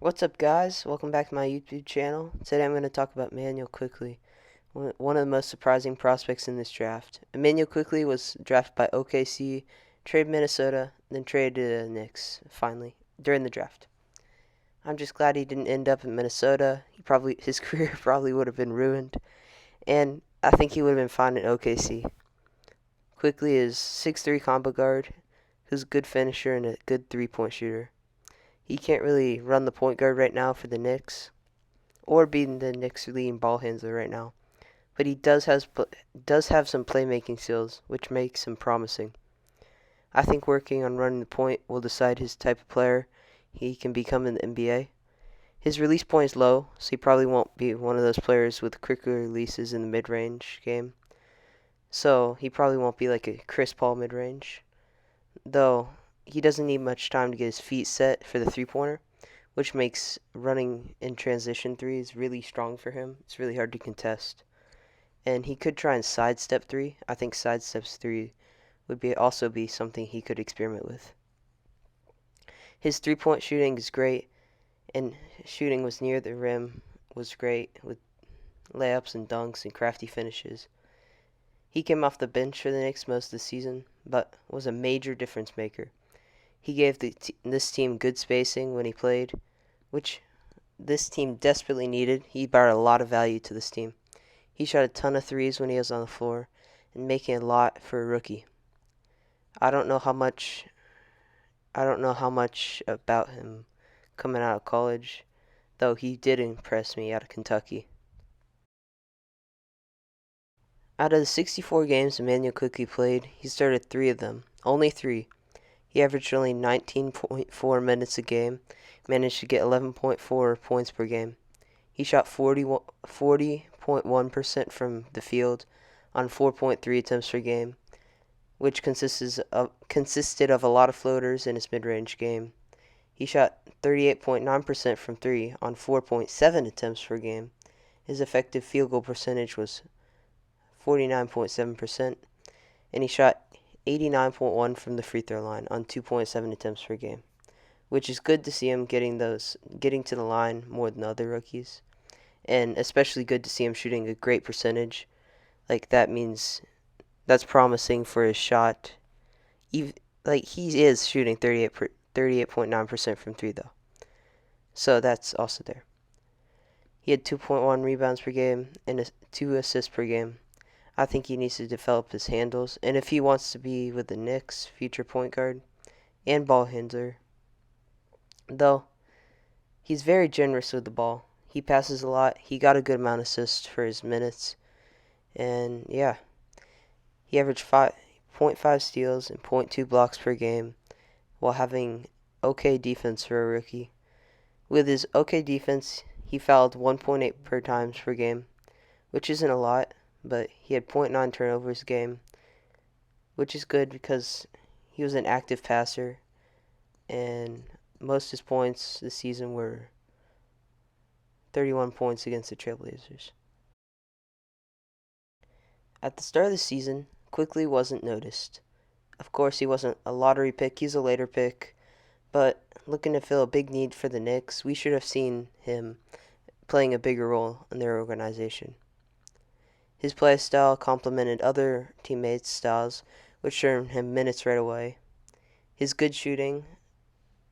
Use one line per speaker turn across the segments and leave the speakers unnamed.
What's up, guys? Welcome back to my YouTube channel. Today I'm going to talk about Immanuel Quickley, one of the most surprising prospects in this draft. Immanuel Quickley was drafted by OKC, traded Minnesota, then traded to the Knicks, finally, during the draft. I'm just glad he didn't end up in Minnesota. His career probably would have been ruined, and I think he would have been fine in OKC. Quickley is 6'3" combo guard, who's a good finisher and a good three-point shooter. He can't really run the point guard right now for the Knicks, or being the Knicks' leading ball handler right now. But he does have some playmaking skills, which makes him promising. I think working on running the point will decide his type of player he can become in the NBA. His release point is low, so he probably won't be one of those players with quicker releases in the mid-range game. So he probably won't be like a Chris Paul mid-range, though he doesn't need much time to get his feet set for the three-pointer, which makes running in transition threes really strong for him. It's really hard to contest. And he could try and sidestep three. I think sidesteps three would also be something he could experiment with. His three-point shooting is great, and shooting was near the rim was great with layups and dunks and crafty finishes. He came off the bench for the Knicks most of the season, but was a major difference maker. He gave this team good spacing when he played, which this team desperately needed. He brought a lot of value to this team. He shot a ton of threes when he was on the floor, and making a lot for a rookie. I don't know how much about him coming out of college, though he did impress me out of Kentucky. Out of the 64 games Immanuel Quickley played, he started 3 of them. Only 3. He averaged only 19.4 minutes a game, managed to get 11.4 points per game. He shot 40.1% from the field on 4.3 attempts per game, which consisted of a lot of floaters in his mid-range game. He shot 38.9% from 3 on 4.7 attempts per game. His effective field goal percentage was 49.7%, and he shot 89.1 from the free throw line on 2.7 attempts per game, which is good to see him getting to the line more than other rookies, and especially good to see him shooting a great percentage. Like that means that's promising for his shot. Like he is shooting 38.9% from 3 though. So that's also there. He had 2.1 rebounds per game and 2 assists per game. I think he needs to develop his handles, and if he wants to be with the Knicks, future point guard and ball handler, though he's very generous with the ball. He passes a lot. He got a good amount of assists for his minutes, and yeah, he averaged 5.5 steals and zero point 0.2 blocks per game while having okay defense for a rookie. With his okay defense, he fouled 1.8 per times per game, which isn't a lot, but he had 0.9 turnovers a game, which is good because he was an active passer, and most of his points this season were 31 points against the Trailblazers. At the start of the season, Quickley wasn't noticed. Of course, he wasn't a lottery pick, he's a later pick, but looking to fill a big need for the Knicks, we should have seen him playing a bigger role in their organization. His play style complemented other teammates' styles, which earned him minutes right away. His good shooting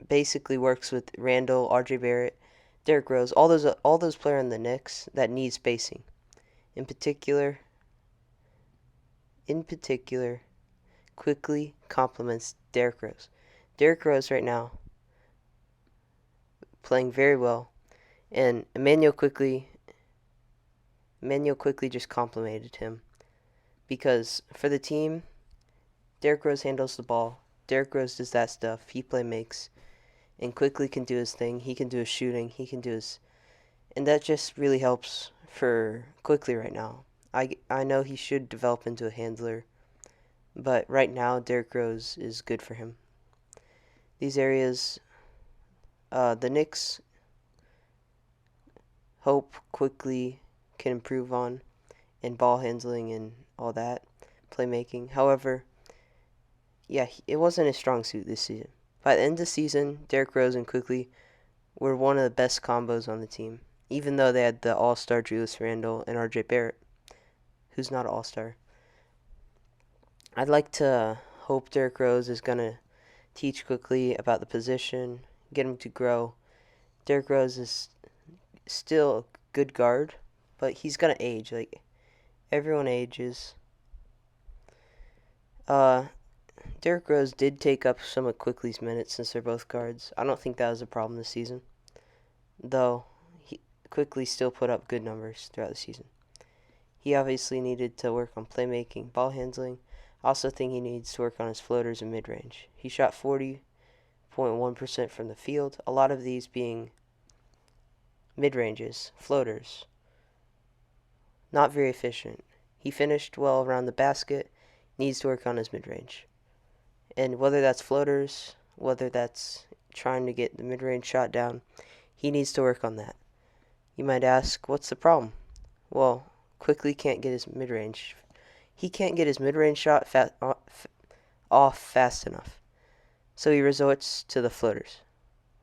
basically works with Randall, R.J. Barrett, Derrick Rose, all those players in the Knicks that need spacing. In particular, Quickley complements Derrick Rose. Derrick Rose right now playing very well, and Immanuel Quickley just complimented him because for the team, Derrick Rose handles the ball. Derrick Rose does that stuff. He play makes, and Quickley can do his thing. He can do his shooting. And that just really helps for Quickley right now. I know he should develop into a handler, but right now Derrick Rose is good for him. These areas, the Knicks hope Quickley can improve on, and ball handling and all that, playmaking. However, yeah, it wasn't a strong suit this season. By the end of the season, Derrick Rose and Quickley were one of the best combos on the team, even though they had the all-star Julius Randle and RJ Barrett, who's not an all-star. I'd like to hope Derrick Rose is going to teach Quickley about the position, get him to grow. Derrick Rose is still a good guard, but he's going to age. Like, everyone ages. Derrick Rose did take up some of Quickley's minutes since they're both guards. I don't think that was a problem this season, though Quickley still put up good numbers throughout the season. He obviously needed to work on playmaking, ball handling. I also think he needs to work on his floaters and mid-range. He shot 40.1% from the field, a lot of these being mid-ranges, floaters. Not very efficient. He finished well around the basket, needs to work on his mid-range. And whether that's floaters, whether that's trying to get the mid-range shot down, he needs to work on that. You might ask, what's the problem? Well, Quickley can't get his mid-range. He can't get his mid-range shot off fast enough. So he resorts to the floaters,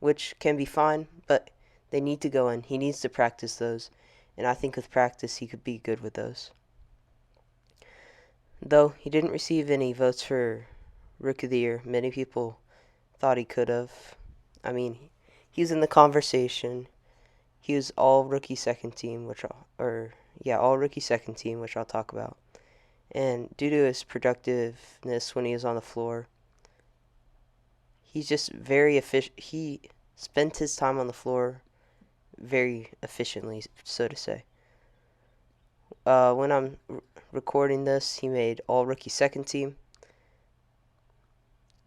which can be fine, but they need to go in. He needs to practice those, and I think with practice he could be good with those. Though he didn't receive any votes for Rookie of the Year, many people thought he could have. I mean, he was in the conversation. He was all rookie second team, all rookie second team, which I'll talk about. And due to his productiveness when he was on the floor, he's just very efficient. He spent his time on the floor very efficiently, so to say. When I'm recording this, he made all rookie second team.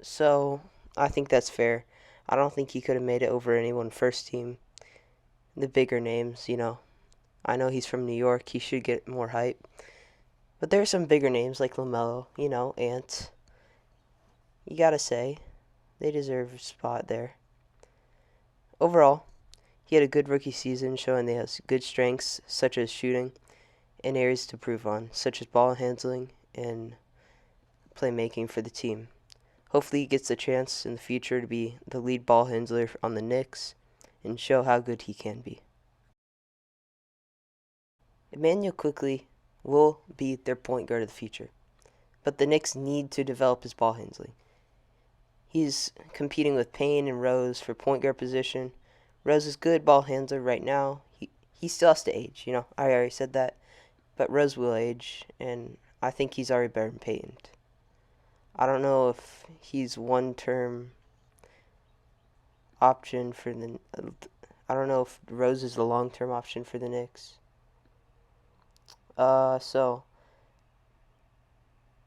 So I think that's fair. I don't think he could have made it over anyone first team. The bigger names, I know he's from New York. He should get more hype. But there are some bigger names like LaMelo, Ant. You gotta say, they deserve a spot there. Overall, he had a good rookie season, showing that he has good strengths such as shooting and areas to improve on, such as ball handling and playmaking for the team. Hopefully he gets a chance in the future to be the lead ball handler on the Knicks and show how good he can be. Immanuel Quickley will be their point guard of the future, but the Knicks need to develop his ball handling. He's competing with Payne and Rose for point guard position. Rose is good ball handler right now. He still has to age, I already said that, but Rose will age, and I think he's already better than Payton. I don't know if he's one-term option for the. I don't know if Rose is the long-term option for the Knicks. So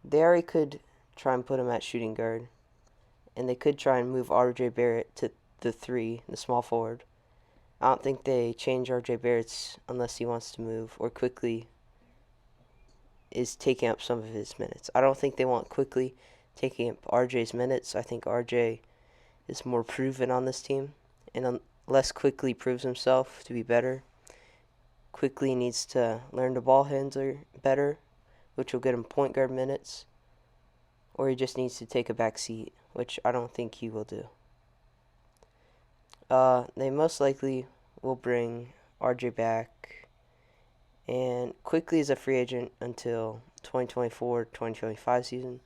they already could try and put him at shooting guard, and they could try and move RJ Barrett to the 3, the small forward. I don't think they change RJ Barrett's unless he wants to move or Quickley is taking up some of his minutes. I don't think they want Quickley taking up RJ's minutes. I think RJ is more proven on this team, and unless Quickley proves himself to be better, Quickley needs to learn the ball handler better, which will get him point guard minutes, or he just needs to take a back seat, which I don't think he will do. They most likely will bring RJ back, and Quickley is a free agent until 2024-2025 season,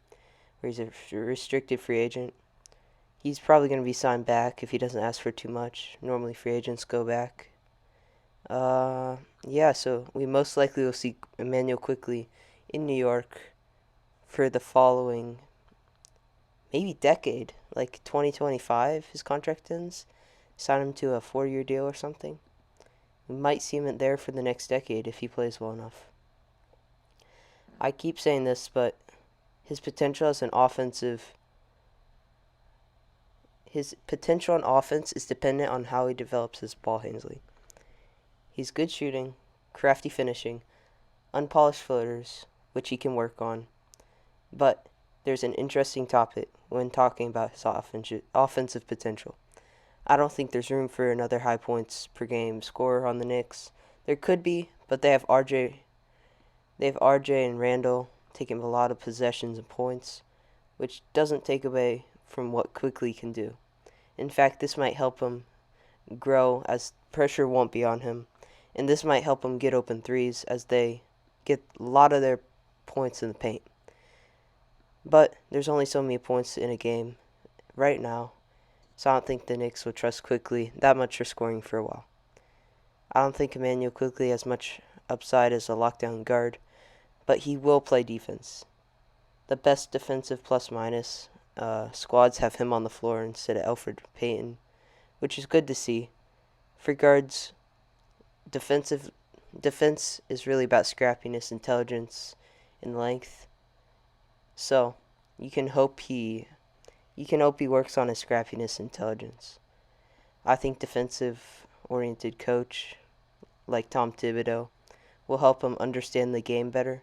where he's a restricted free agent. He's probably going to be signed back if he doesn't ask for too much. Normally free agents go back. So we most likely will see Immanuel Quickley in New York for the following maybe decade, like 2025 his contract ends. Sign him to a 4-year deal or something. We might see him there for the next decade if he plays well enough. I keep saying this, but his potential on offense is dependent on how he develops his ball handling. He's good shooting, crafty finishing, unpolished floaters, which he can work on. But there's an interesting topic when talking about his offensive potential. I don't think there's room for another high points per game scorer on the Knicks. There could be, but they have RJ and Randall taking a lot of possessions and points, which doesn't take away from what Quickley can do. In fact, this might help him grow as pressure won't be on him, and this might help him get open threes as they get a lot of their points in the paint. But there's only so many points in a game right now, so I don't think the Knicks would trust Quickley that much for scoring for a while. I don't think Immanuel Quickley has much upside as a lockdown guard, but he will play defense. The best defensive plus-minus squads have him on the floor instead of Elfrid Payton, which is good to see. For guards, defense is really about scrappiness, intelligence, and length. So you can hope he works on his scrappiness, intelligence. I think defensive-oriented coach like Tom Thibodeau will help him understand the game better,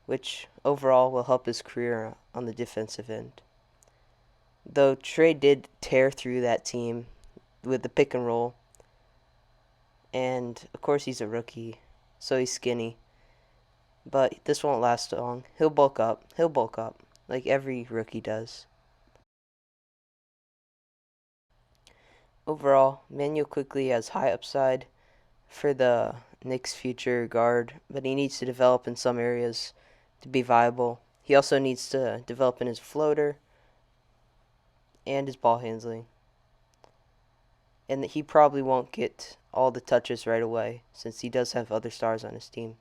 which overall will help his career on the defensive end. Though Trey did tear through that team with the pick and roll, and of course he's a rookie, so he's skinny. But this won't last long. He'll bulk up. Like every rookie does. Overall, Immanuel Quickley has high upside for the Knicks' future guard, but he needs to develop in some areas to be viable. He also needs to develop in his floater and his ball handling. And he probably won't get all the touches right away since he does have other stars on his team.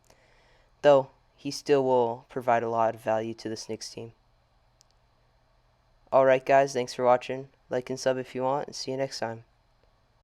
Though, he still will provide a lot of value to this Knicks team. Alright guys, thanks for watching. Like and sub if you want, and see you next time.